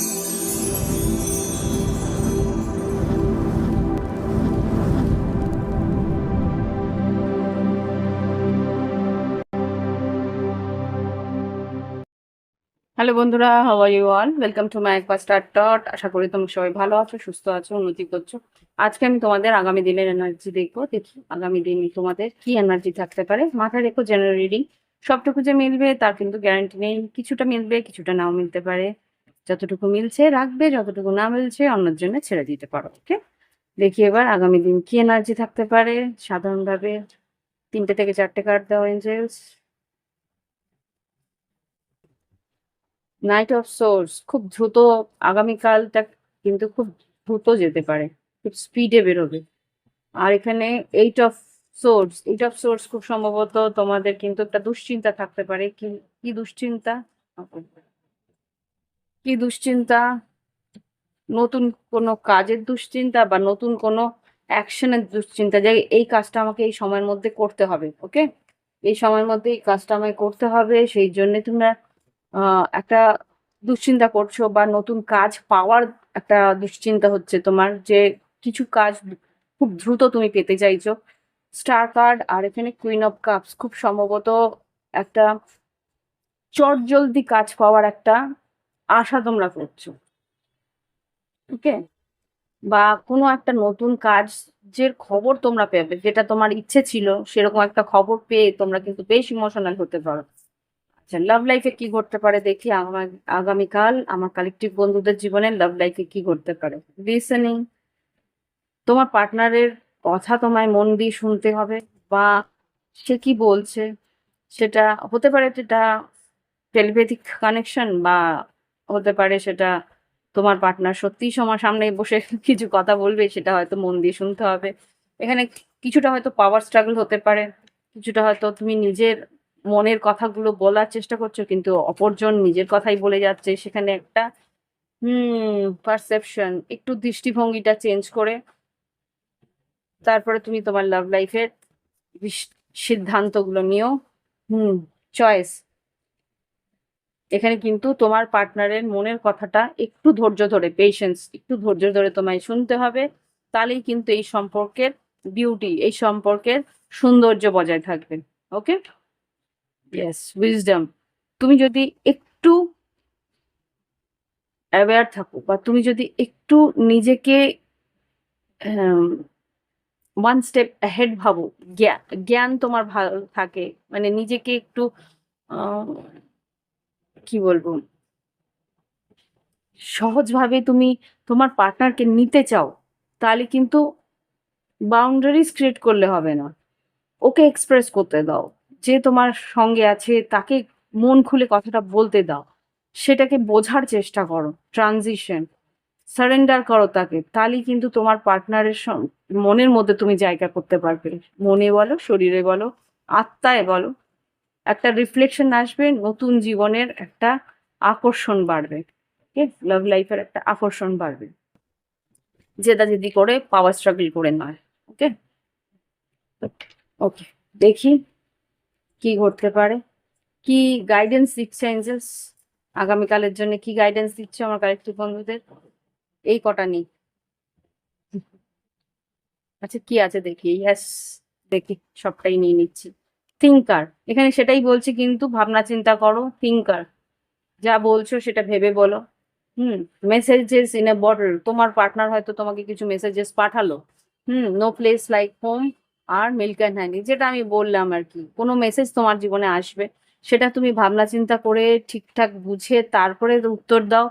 Hello বন্ধুরা, how are you all? Welcome to my একবার star dot. আশা করি তোমরা সবাই ভালো আছো, সুস্থ আছো, উন্নতি করছো। আজকে আমি তোমাদের আগামী দিনের এনার্জি দেখবো। দেখি আগামী দিন তোমাদের কি এনার্জি থাকতে পারে। মাথায় রেখো, জেনারেল রিডিং, সবটুকু যে মিলবে তার কিন্তু গ্যারান্টি নেই। কিছুটা মিলবে, কিছুটা নাও মিলতে পারে। যতটুকু মিলছে রাখবে, যতটুকু না মিলছে অন্যের জন্য ছেড়ে দিতে পারো। ওকে, দেখি এবার আগামী দিন কি এনার্জি থাকতে পারে। সাধারণভাবে 3টে থেকে 4টে কার্ড দাও এঞ্জেলস। নাইট অফ সোর্স, খুব দ্রুত আগামীকালটা কিন্তু খুব দ্রুত যেতে পারে, খুব স্পিডে বেরোবে। আর এখানে এইট অফ সোর্স খুব সম্ভবত তোমাদের কিন্তু একটা দুশ্চিন্তা থাকতে পারে। কি কি দুশ্চিন্তা? কি দুশ্চিন্তা? নতুন কোনো কাজের দুশ্চিন্তা বা নতুন কোনো অ্যাকশনের দুশ্চিন্তা, যে এই কাজটা আমাকে এই সময়ের মধ্যে করতে হবে। ওকে, এই সময়ের মধ্যে এই কাজটা আমায় করতে হবে, সেই জন্য তোমরা একটা দুশ্চিন্তা করছো, বা নতুন কাজ পাওয়ার একটা দুশ্চিন্তা হচ্ছে তোমার, যে কিছু কাজ খুব দ্রুত তুমি পেতে চাইছো। স্টার কার্ড আর এখানে কুইন অফ কাপস, খুব সম্ভবত একটা চটজলদি কাজ পাওয়ার একটা আশা তোমরা করছো। ওকে, বা কোনো একটা নতুন কাজের খবর তোমরা পেবে, যেটা তোমার ইচ্ছে ছিল, সেরকম একটা খবর পেয়ে তোমরা কিন্তু বেশ ইমোশনাল হতে পারো। আচ্ছা, লাভ লাইফে কি ঘটতে পারে দেখি আগামীকাল আমার কালেকটিভ বন্ধুদের জীবনে লাভ লাইফে কি ঘটতে পারে। লিসেনিং, তোমার পার্টনারের কথা তোমায় মন দিয়ে শুনতে হবে, বা সে কি বলছে সেটা হতে পারে, সেটা টেলিপ্যাথিক কানেকশন, বা হতে পারে সেটা তোমার পার্টনার সত্যিই তোমার সামনে বসে কিছু কথা বলবে, সেটা হয়তো মন দিয়ে শুনতে হবে। এখানে কিছুটা হয়তো পাওয়ার স্ট্রাগল হতে পারে, কিছুটা হয়তো তুমি নিজের মনের কথাগুলো বলার চেষ্টা করছো কিন্তু অপরজন নিজের কথাই বলে যাচ্ছে। সেখানে একটা পারসেপশন, একটু দৃষ্টিভঙ্গিটা চেঞ্জ করে তারপরে তুমি তোমার লাভ লাইফের সিদ্ধান্তগুলো নিও। হুম চয়েস, এখানে কিন্তু তোমার পার্টনারের মনের কথাটা একটু ধৈর্য ধরে, পেশেন্স, একটু ধৈর্য ধরে তোমায় শুনতে হবে। তাহলেই কিন্তু এই সম্পর্কের বিউটি, এই সম্পর্কের সৌন্দর্য বজায় থাকবে। ওকে, ইয়েস, উইজডম। তুমি যদি একটু অ্যাওয়্যার থাকো, বা তুমি যদি একটু নিজেকে ওয়ান স্টেপ অ্যাহেড ভাবো, জ্ঞান তোমার ভালো থাকে, মানে নিজেকে একটু আহ, কি বলবো, সহজভাবে তুমি তোমার পার্টনারকে নিতে চাও, তাহলে কিন্তু বাউন্ডারিজ ক্রিয়েট করলে হবে না। ওকে এক্সপ্রেস করতে দাও, যে তোমার সঙ্গে আছে তাকে মন খুলে কথাটা বলতে দাও, সেটাকে বোঝার চেষ্টা করো। ট্রানজিশন, সারেন্ডার করো তাকে, তাহলেই কিন্তু তোমার পার্টনারের মনের মধ্যে তুমি জায়গা করতে পারবে। মনে বলো, শরীরে বলো, আত্মায় বলো, একটা রিফ্লেকশন আসবে, নতুন জীবনের একটা আকর্ষণ বাড়বে। ওকে, লাভ লাইফের একটা আকর্ষণ বাড়বে, জেদাজেদি করে, পাওয়ার স্ট্রাগল করে নয়। ওকে, ওকে, দেখি কি ঘটতে পারে। কি গাইডেন্স দিচ্ছে এঞ্জেলস আগামীকালের জন্য? কি গাইডেন্স দিচ্ছে আমার কালেক্টিভ বন্ধুদের? এই কটা নেই। আচ্ছা, কি আছে দেখি। ইয়েস, দেখি, সবটাই নিয়ে নিচ্ছি। থিঙ্কার, এখানে সেটাই বলছি, কিন্তু ভাবনা চিন্তা করো। থিঙ্কার, যা বলছো সেটা ভেবে বলো। Hmm messages in a bottle, তোমার পার্টনার হয়তো তোমাকে কিছু মেসেজেস পাঠালো। নো প্লেস লাইক হোম আর মিল্ক অ্যান্ড হানি, যেটা আমি বললাম আর কি। কোনো মেসেজ তোমার জীবনে আসবে, সেটা তুমি ভাবনা চিন্তা করে ঠিকঠাক বুঝে তারপরে উত্তর দাও।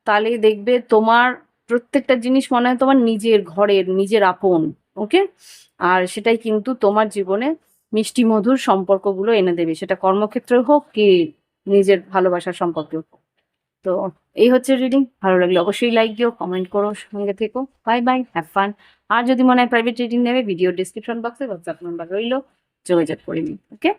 তাহলেই দেখবে তোমার প্রত্যেকটা জিনিস মনে হয় তোমার নিজের ঘরের, নিজের আপন। ওকে, আর সেটাই কিন্তু তোমার জীবনে মিষ্টি মধুর সম্পর্কগুলো এনে দেবে, সেটা কর্মক্ষেত্রে হোক কি নিজের ভালোবাসার সম্পর্কে হোক। তো এই হচ্ছে রিডিং। ভালো লাগলে অবশ্যই লাইক দিও, কমেন্ট করো, সঙ্গে থেকো। Bye bye, have fun. আর যদি মনে হয় প্রাইভেট রিডিং নেবে, ভিডিও ডিসক্রিপশন বক্সে হোয়াটসঅ্যাপ নাম্বার রইলো, যোগাযোগ করে নিন। ওকে।